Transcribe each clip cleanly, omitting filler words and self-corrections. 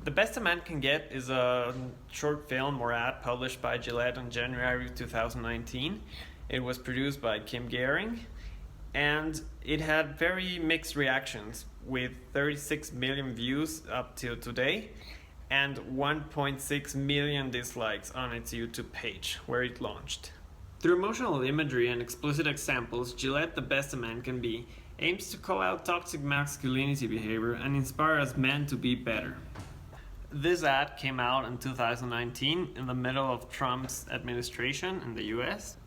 The Best a Man Can Get is a short film or ad published by Gillette in January 2019. It was produced by Kim Gehring, and it had very mixed reactions, with 36 million views up till today and 1.6 million dislikes on its YouTube page where it launched. Through emotional imagery and explicit examples, Gillette, The Best a Man Can Be, aims to call out toxic masculinity behavior and inspire us men to be better. This ad came out in 2019 in the middle of Trump's administration in the US.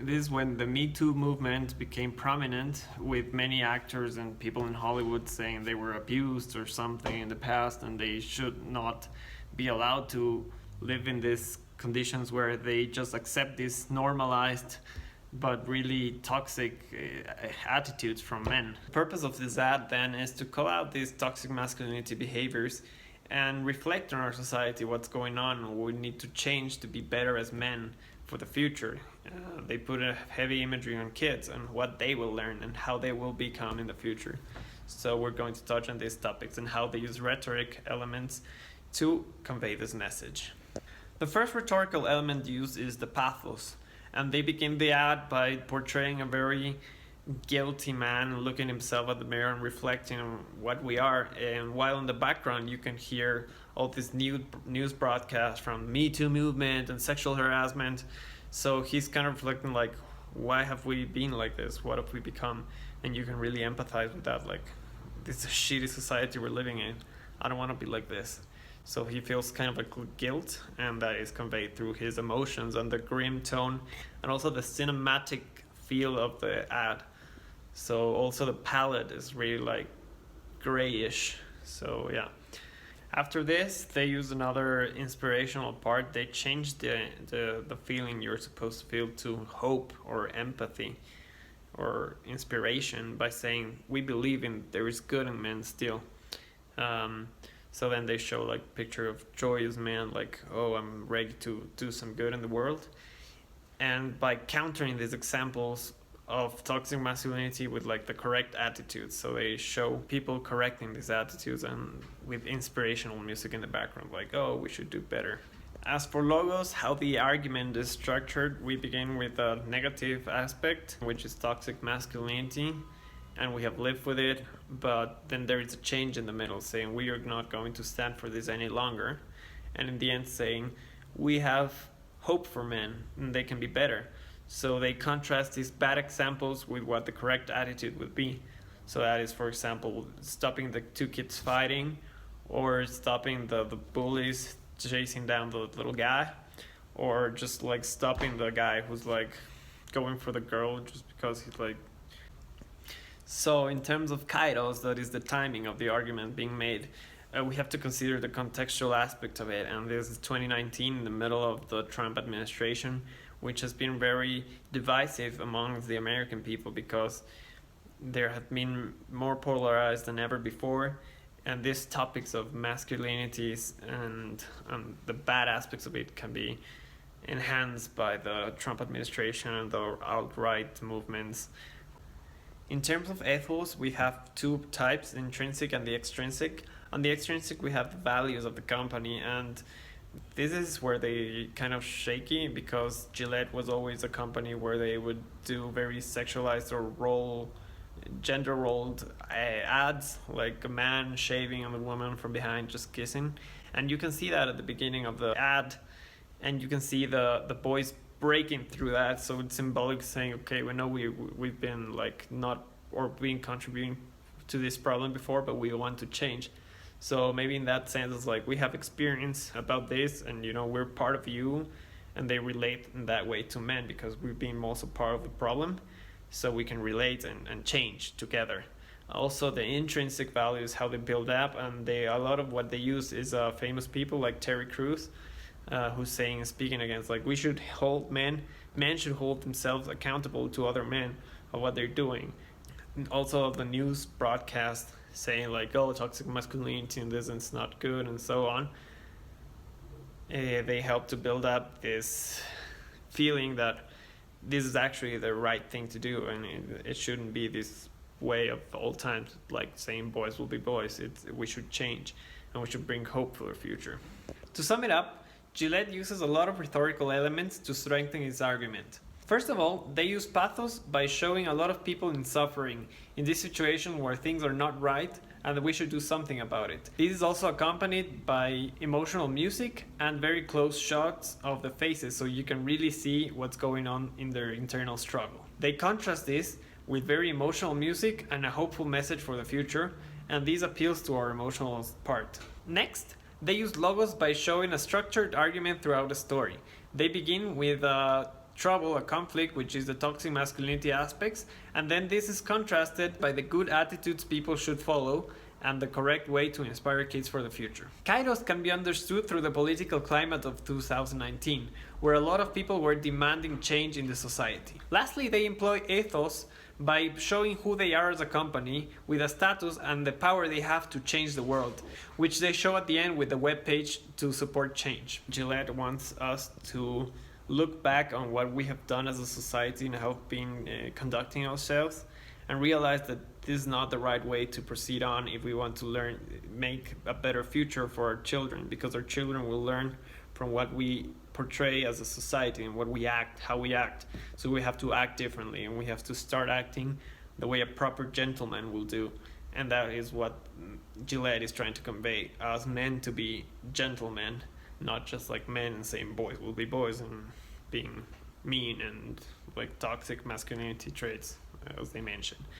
This is when the Me Too movement became prominent, with many actors and people in Hollywood saying they were abused or something in the past and they should not be allowed to live in these conditions where they just accept these normalized but really toxic attitudes from men. The purpose of this ad then is to call out these toxic masculinity behaviors and reflect on our society, what's going on, we need to change to be better as men for the future. They put a heavy imagery on kids and what they will learn and how they will become in the future. So we're going to touch on these topics and how they use rhetoric elements to convey this message. The first rhetorical element used is the pathos, and they begin the ad by portraying a very guilty man looking himself at the mirror and reflecting on what we are, and while in the background you can hear all this news broadcast from Me Too movement and sexual harassment. So he's kind of reflecting like, why have we been like this, what have we become? And you can really empathize with that, like, this is a shitty society we're living in, I don't want to be like this. So he feels kind of like guilt, and that is conveyed through his emotions and the grim tone and also the cinematic feel of the ad. So also the palette is really like grayish. So yeah. After this, they use another inspirational part. They change the feeling you're supposed to feel to hope or empathy or inspiration by saying we believe in there is good in men still. So then they show like picture of joyous man, like, oh, I'm ready to do some good in the world. And by countering these examples of toxic masculinity with like the correct attitudes, so they show people correcting these attitudes and with inspirational music in the background, like, oh, we should do better. As for logos, how the argument is structured, we begin with a negative aspect, which is toxic masculinity, and we have lived with it, but then there is a change in the middle saying we are not going to stand for this any longer, and in the end saying we have hope for men and they can be better. So they contrast these bad examples with what the correct attitude would be. So that is, for example, stopping the two kids fighting, or stopping the bullies chasing down the little guy, or just like stopping the guy who's like going for the girl just because he's like. So in terms of kairos, that is the timing of the argument being made, we have to consider the contextual aspect of it, and this is 2019, in the middle of the Trump administration, which has been very divisive among the American people because there have been more polarized than ever before, and these topics of masculinities and the bad aspects of it can be enhanced by the Trump administration and the alt-right movements. In terms of ethos, we have two types, the intrinsic and the extrinsic. On the extrinsic, we have the values of the company, and this is where they kind of shaky, because Gillette was always a company where they would do very sexualized or gender rolled ads, like a man shaving on a woman from behind, just kissing. And you can see that at the beginning of the ad, and you can see the boys breaking through that. So it's symbolic, saying, okay, we know we've been like not or been contributing to this problem before, but we want to change. So maybe in that sense, it's like we have experience about this, and we're part of you, and they relate in that way to men because we've been also part of the problem, so we can relate and change together. Also, the intrinsic values, how they build up, and a lot of what they use is famous people like Terry Crews, who's speaking against, like, we should hold men should hold themselves accountable to other men of what they're doing. And also the news broadcast saying like, oh, toxic masculinity and this is not good and so on. They help to build up this feeling that this is actually the right thing to do, and it shouldn't be this way of all times, like saying boys will be boys. We should change, and we should bring hope for the future. To sum it up, Gillette uses a lot of rhetorical elements to strengthen its argument. First of all, they use pathos by showing a lot of people in suffering in this situation where things are not right and that we should do something about it. This is also accompanied by emotional music and very close shots of the faces, so you can really see what's going on in their internal struggle. They contrast this with very emotional music and a hopeful message for the future, and this appeals to our emotional part. Next, they use logos by showing a structured argument throughout the story. They begin with trouble, a conflict, which is the toxic masculinity aspects, and then this is contrasted by the good attitudes people should follow and the correct way to inspire kids for the future. Kairos can be understood through the political climate of 2019, where a lot of people were demanding change in the society. Lastly, they employ ethos by showing who they are as a company with a status and the power they have to change the world, which they show at the end with the webpage to support change. Gillette wants us to look back on what we have done as a society and how we've been conducting ourselves, and realize that this is not the right way to proceed on if we want to make a better future for our children, because our children will learn from what we portray as a society and what we act, how we act. So we have to act differently, and we have to start acting the way a proper gentleman will do. And that is what Gillette is trying to convey, us men to be gentlemen, not just like men and saying boys will be boys and being mean and like toxic masculinity traits, as they mentioned.